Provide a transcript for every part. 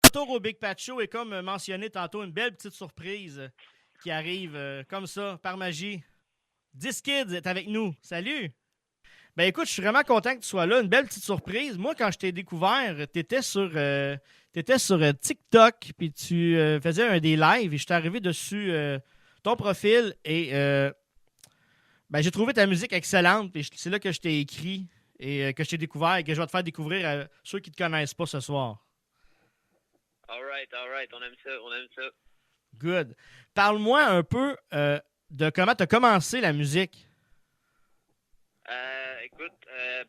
Retour au Big Pat Show et comme mentionné tantôt, une belle petite surprise qui arrive comme ça, par magie. 10 Kids est avec nous. Salut! Ben écoute, je suis vraiment content que tu sois là. Une belle petite surprise. Moi, quand je t'ai découvert, t'étais sur TikTok, puis tu faisais des lives et je suis arrivé dessus ton profil et ben, j'ai trouvé ta musique excellente. Et c'est là que je t'ai écrit et que je t'ai découvert et que je vais te faire découvrir à ceux qui ne te connaissent pas ce soir. All right, on aime ça, on aime ça. Good. Parle-moi un peu de comment tu as commencé la musique. Écoute,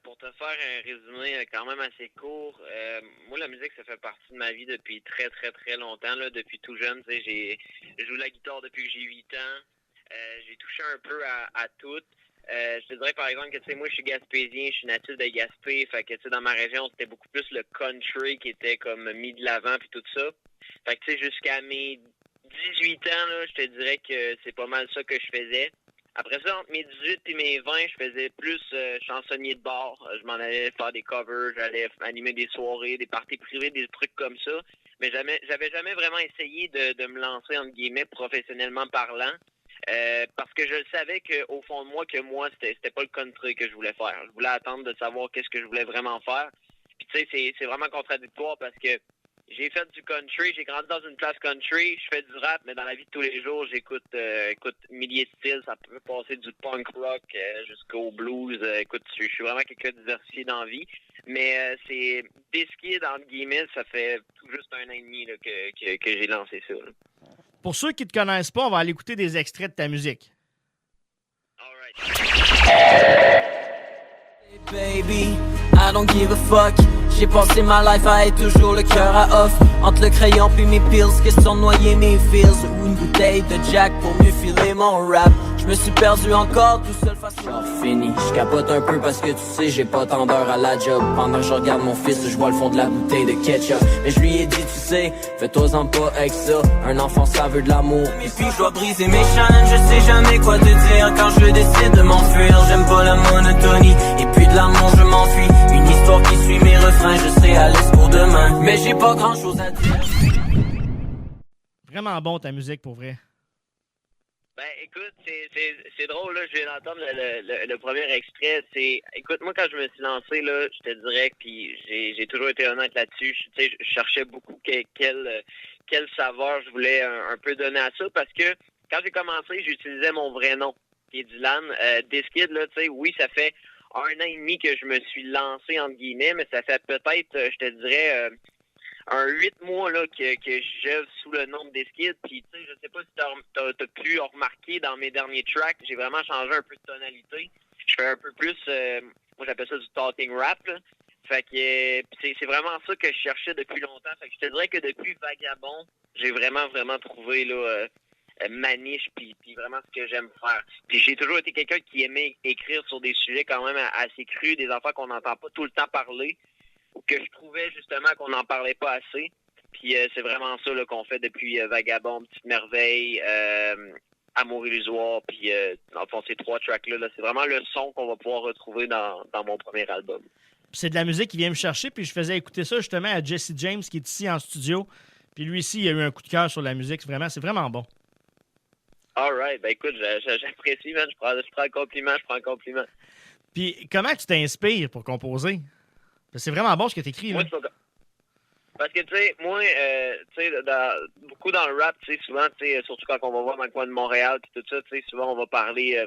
pour te faire un résumé quand même assez court, moi la musique ça fait partie de ma vie depuis très très très longtemps, là, depuis tout jeune. Tu sais, je joue la guitare depuis que j'ai 8 ans. J'ai touché un peu à tout. Je te dirais par exemple que tu sais, moi je suis gaspésien, je suis natif de Gaspé, fait que tu sais, dans ma région c'était beaucoup plus le country qui était comme mis de l'avant puis tout ça. Fait que tu sais, jusqu'à mes 18 ans, là, je te dirais que c'est pas mal ça que je faisais. Après ça, entre mes 18 et mes 20, je faisais plus chansonnier de bar. Je m'en allais faire des covers, j'allais animer des soirées, des parties privées, des trucs comme ça. Mais j'avais jamais vraiment essayé de me lancer, entre guillemets, professionnellement parlant. Parce que je savais qu'au fond de moi, c'était pas le country que je voulais faire. Je voulais attendre de savoir qu'est-ce que je voulais vraiment faire. Puis tu sais, c'est vraiment contradictoire parce que j'ai fait du country, j'ai grandi dans une classe country, je fais du rap, mais dans la vie de tous les jours, j'écoute milliers de styles, ça peut passer du punk rock jusqu'au blues. Écoute, je suis vraiment quelqu'un de diversifié dans la vie, mais c'est Biscuit, entre guillemets, ça fait tout juste 1 an et demi là, que j'ai lancé ça. Là. Pour ceux qui ne te connaissent pas, on va aller écouter des extraits de ta musique. All right. Hey baby, I don't give a fuck. J'ai passé ma life à être toujours le cœur à off. Entre le crayon puis mes pills, question de noyer mes feels. Ou une bouteille de Jack pour mieux filer mon rap. Je me suis perdu encore tout seul face à fini. Je capote un peu parce que tu sais j'ai pas tant d'heures à la job. Pendant que je regarde mon fils, je vois le fond de la bouteille de ketchup. Mais je lui ai dit tu sais, fais-toi-en pas avec ça. Un enfant ça veut de l'amour. Et puis je dois briser mes chaînes, je sais jamais quoi te dire. Quand je décide de m'enfuir, j'aime pas la monotonie. Et puis de l'amour je m'enfuis. Une histoire qui suit mes refrains, je serai à l'aise pour demain. Mais j'ai pas grand chose à dire. Vraiment bon ta musique pour vrai. Ben, écoute, c'est drôle, là, je viens d'entendre le premier extrait. Écoute, moi, quand je me suis lancé, là, je te dirais, puis j'ai toujours été honnête là-dessus, tu sais, je cherchais beaucoup quelle saveur je voulais un peu donner à ça, parce que quand j'ai commencé, j'utilisais mon vrai nom, qui est Dylan. Diskid, là, tu sais, oui, ça fait 1 an et demi que je me suis lancé, entre guillemets, mais ça fait peut-être, je te dirais... un 8 mois là, que j'œuvre sous le nom de Diskid. Puis, tu sais, je sais pas si t'as pu remarquer dans mes derniers tracks, j'ai vraiment changé un peu de tonalité. Je fais un peu plus, moi j'appelle ça du talking rap. Là. Fait que c'est vraiment ça que je cherchais depuis longtemps. Fait que je te dirais que depuis Vagabond, j'ai vraiment trouvé là, ma niche puis vraiment ce que j'aime faire. Puis j'ai toujours été quelqu'un qui aimait écrire sur des sujets quand même assez crus, des affaires qu'on n'entend pas tout le temps parler. Ou que je trouvais justement qu'on n'en parlait pas assez. Puis c'est vraiment ça là, qu'on fait depuis Vagabond, Petite Merveille, Amour illusoire, puis dans le fond, ces 3 tracks-là, là, c'est vraiment le son qu'on va pouvoir retrouver dans mon premier album. C'est de la musique qui vient me chercher, puis je faisais écouter ça justement à Jesse James qui est ici en studio. Puis lui ici, il a eu un coup de cœur sur la musique. C'est vraiment bon. All right. Ben écoute, j'apprécie, man. Je prends le compliment. Puis comment tu t'inspires pour composer? C'est vraiment bon ce que tu écris. Là. Parce que, tu sais, moi, tu sais, beaucoup dans le rap, tu sais, souvent, tu sais, surtout quand on va voir dans le coin de Montréal, puis tout ça, tu sais, souvent, on va parler,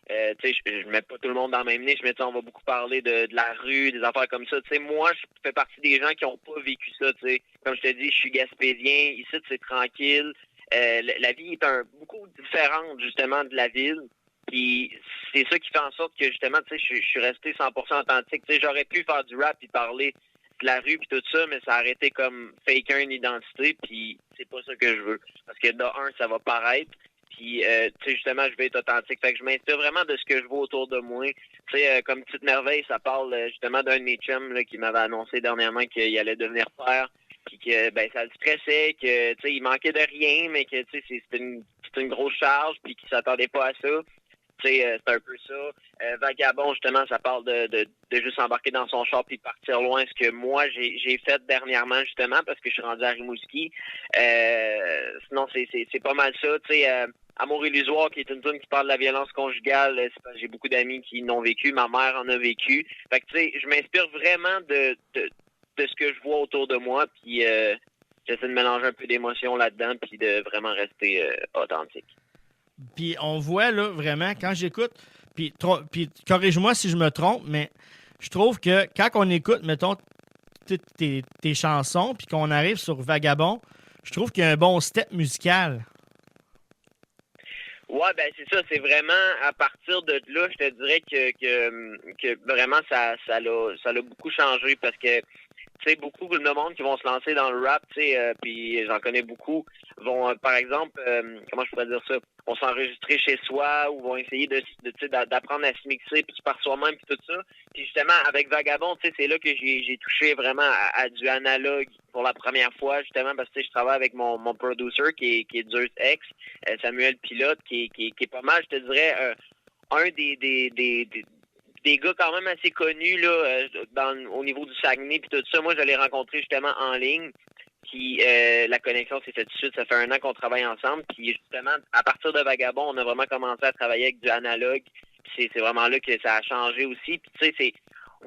tu sais, je mets pas tout le monde dans la même niche, mais tu sais, on va beaucoup parler de la rue, des affaires comme ça. Tu sais, moi, je fais partie des gens qui ont pas vécu ça, tu sais. Comme je te dis, je suis gaspésien, ici, c'est tranquille. La vie est beaucoup différente, justement, de la ville. Puis c'est ça qui fait en sorte que, justement, tu sais, je suis resté 100% authentique. Tu sais, j'aurais pu faire du rap et parler de la rue puis tout ça, mais ça a arrêté comme faker une identité, puis c'est pas ça que je veux. Parce que de un, ça va paraître, puis tu sais, justement, je vais être authentique. Fait que je m'inspire vraiment de ce que je vois autour de moi. Tu sais, comme Petite Merveille, ça parle justement d'un de mes chums là, qui m'avait annoncé dernièrement qu'il allait devenir père, puis que ben ça le stressait, que tu sais, il manquait de rien, mais que tu sais, c'est une grosse charge, puis qu'il s'attendait pas à ça. c'est un peu ça. Vagabond, justement, ça parle de juste embarquer dans son char puis de partir loin, ce que moi, j'ai fait dernièrement, justement, parce que je suis rendu à Rimouski. Sinon, c'est pas mal ça. Amour illusoire, qui est une tune qui parle de la violence conjugale. J'ai beaucoup d'amis qui l'ont vécu. Ma mère en a vécu. Fait que, je m'inspire vraiment de ce que je vois autour de moi, puis j'essaie de mélanger un peu d'émotions là-dedans, puis de vraiment rester authentique. Puis on voit là vraiment, quand j'écoute, puis corrige-moi si je me trompe, mais je trouve que quand on écoute, mettons, tes chansons, puis qu'on arrive sur Vagabond, je trouve qu'il y a un bon step musical. Ouais, ben c'est ça, c'est vraiment à partir de là, je te dirais que vraiment ça l'a beaucoup changé, parce que tu sais, beaucoup de monde qui vont se lancer dans le rap, tu sais, puis j'en connais beaucoup, vont, par exemple, comment je pourrais dire ça, vont s'enregistrer chez soi ou vont essayer d'apprendre à se mixer puis par soi-même puis tout ça. Puis justement, avec Vagabond, tu sais, c'est là que j'ai touché vraiment à du analogue pour la première fois, justement, parce que je travaille avec mon producer qui est Zeus X, Samuel Pilote, qui est pas mal, je te dirais, un des gars quand même assez connus là, au niveau du Saguenay puis tout ça. Moi, je l'ai rencontré justement en ligne. Puis la connexion s'est faite tout de suite. Ça fait 1 an qu'on travaille ensemble. Puis justement, à partir de Vagabond, on a vraiment commencé à travailler avec du analogue. Puis c'est vraiment là que ça a changé aussi. Puis tu sais, c'est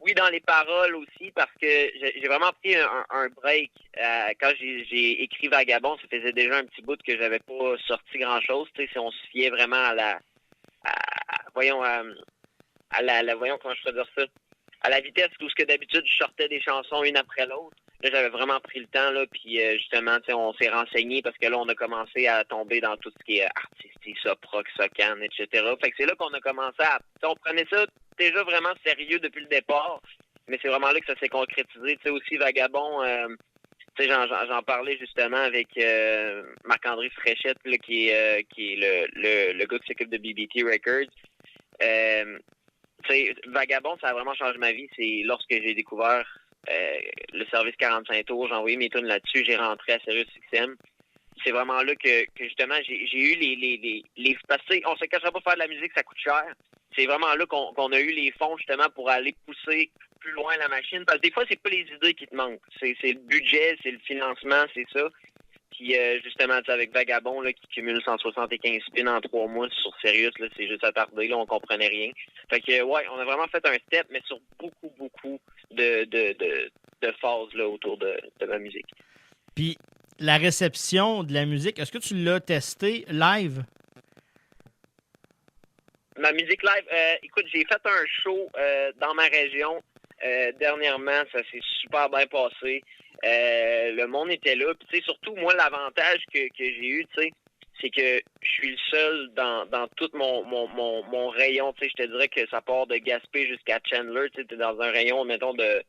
oui dans les paroles aussi, parce que j'ai vraiment pris un break. Quand j'ai écrit Vagabond, ça faisait déjà un petit bout que j'avais pas sorti grand-chose. Tu sais, si on se fiait vraiment à la voyons comment je peux dire ça, à la vitesse où ce que d'habitude je sortais des chansons une après l'autre. Là, j'avais vraiment pris le temps, là, puis justement, on s'est renseigné, parce que là, on a commencé à tomber dans tout ce qui est artistique, ça, proc, socan, etc. Fait que c'est là qu'on a commencé à... On prenait ça déjà vraiment sérieux depuis le départ, mais c'est vraiment là que ça s'est concrétisé. Tu sais, aussi, Vagabond, tu sais, j'en parlais justement avec Marc-André Fréchette, là, qui est le gars qui s'occupe de BBT Records. T'sais, Vagabond, ça a vraiment changé ma vie. C'est lorsque j'ai découvert le service 45 tours, j'ai envoyé mes tunes là-dessus, j'ai rentré à SiriusXM. C'est vraiment là que justement, j'ai eu les parce que on se cachera pas, faire de la musique, ça coûte cher. C'est vraiment là qu'on a eu les fonds justement pour aller pousser plus loin la machine. Parce que des fois, c'est pas les idées qui te manquent. C'est le budget, c'est le financement, c'est ça. Puis justement, avec Vagabond là, qui cumule 175 spins en 3 mois sur Sirius, là, c'est juste attardé, là, on comprenait rien. Fait que ouais, on a vraiment fait un step, mais sur beaucoup de phases là, autour de ma musique. Puis la réception de la musique, est-ce que tu l'as testé live? Ma musique live, écoute, j'ai fait un show dans ma région dernièrement, ça s'est super bien passé. Le monde était là. Puis, tu sais, surtout, moi, l'avantage que j'ai eu, tu sais, c'est que je suis le seul dans tout mon rayon. Tu sais, je te dirais que ça part de Gaspé jusqu'à Chandler. Tu sais, t'es dans un rayon, mettons, de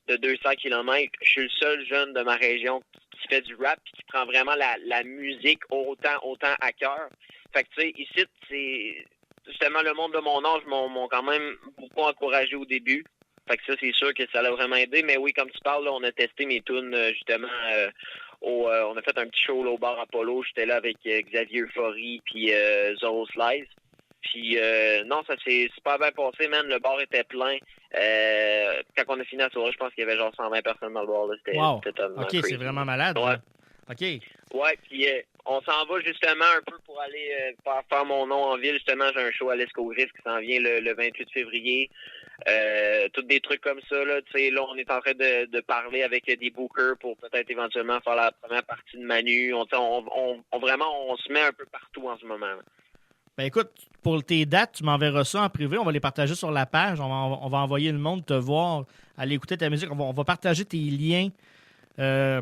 200 km. Je suis le seul jeune de ma région qui fait du rap et qui prend vraiment la musique autant à cœur. Fait que, tu sais, ici, c'est justement le monde de mon âge m'ont quand même beaucoup encouragé au début. Fait que ça, c'est sûr que ça l'a vraiment aidé. Mais oui, comme tu parles, là, on a testé mes tunes, justement, on a fait un petit show là, au bar Apollo. J'étais là avec Xavier Euphorie puis Zorro Slice. Puis non, ça s'est super bien passé, man. Le bar était plein. Quand on a fini la soirée, je pense qu'il y avait genre 120 personnes dans le bar. Là. C'était totalement crazy. C'est vraiment malade. Ouais. OK. Ouais, puis on s'en va justement un peu pour aller faire mon nom en ville. Justement, j'ai un show à l'Escogriffe qui s'en vient le 28 février. Tous des trucs comme ça, là. Tu sais, là, on est en train de parler avec des bookers pour peut-être éventuellement faire la première partie de Manu. On se met un peu partout en ce moment. Là. Ben écoute, pour tes dates, tu m'enverras ça en privé. On va les partager sur la page. On va envoyer le monde te voir, aller écouter ta musique. On va partager tes liens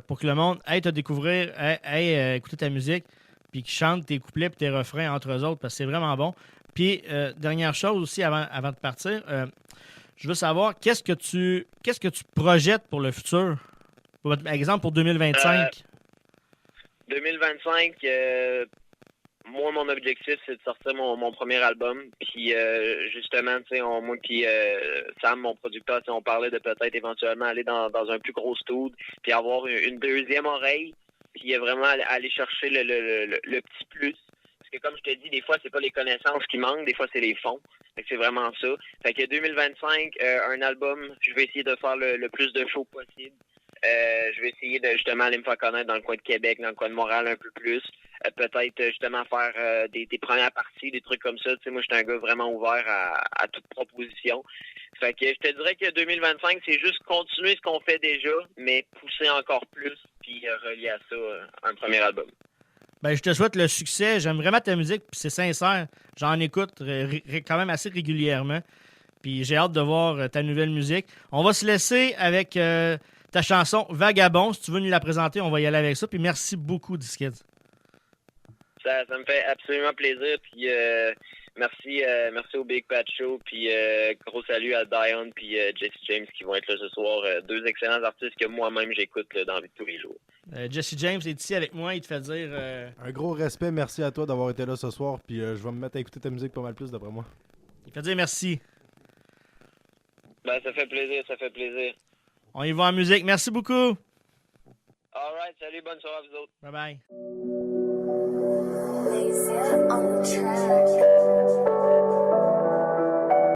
pour que le monde aille te découvrir, aille écouter ta musique, puis qu'ils chantent tes couplets et tes refrains entre eux autres, parce que c'est vraiment bon. Puis, dernière chose aussi, avant de partir, je veux savoir, qu'est-ce que tu projettes pour le futur? Par exemple, pour 2025? 2025, moi, mon objectif, c'est de sortir mon premier album. Puis, justement, tu sais, moi puis Sam, mon producteur, on parlait de peut-être éventuellement aller dans un plus gros studio, puis avoir une deuxième oreille, puis vraiment aller chercher le petit plus. parce que comme je te dis, des fois, c'est pas les connaissances qui manquent, des fois, c'est les fonds. Fait que c'est vraiment ça. Fait que 2025, un album, je vais essayer de faire le plus de shows possible. Je vais essayer de justement aller me faire connaître dans le coin de Québec, dans le coin de Montréal un peu plus. Peut-être justement faire des premières parties, des trucs comme ça. Tu sais, moi, je suis un gars vraiment ouvert à toute proposition. Fait que je te dirais que 2025, c'est juste continuer ce qu'on fait déjà, mais pousser encore plus, puis relier à ça un premier album. Ben, je te souhaite le succès. J'aime vraiment ta musique, puis c'est sincère. J'en écoute quand même assez régulièrement. Puis j'ai hâte de voir ta nouvelle musique. On va se laisser avec ta chanson Vagabond. Si tu veux nous la présenter, on va y aller avec ça. Puis merci beaucoup, Disquid. Ça me fait absolument plaisir. Puis merci au Big Pat Show. Puis gros salut à Dion puis Jesse James qui vont être là ce soir. Deux excellents artistes que moi-même j'écoute dans la vie de tous les jours. Jesse James est ici avec moi. Il te fait dire... Un gros respect. Merci à toi d'avoir été là ce soir. Puis je vais me mettre à écouter ta musique pas mal plus d'après moi. Il te fait dire merci. Ben, ça fait plaisir, ça fait plaisir. On y va en musique. Merci beaucoup. All right, salut, bonne soirée à vous autres. Bye bye.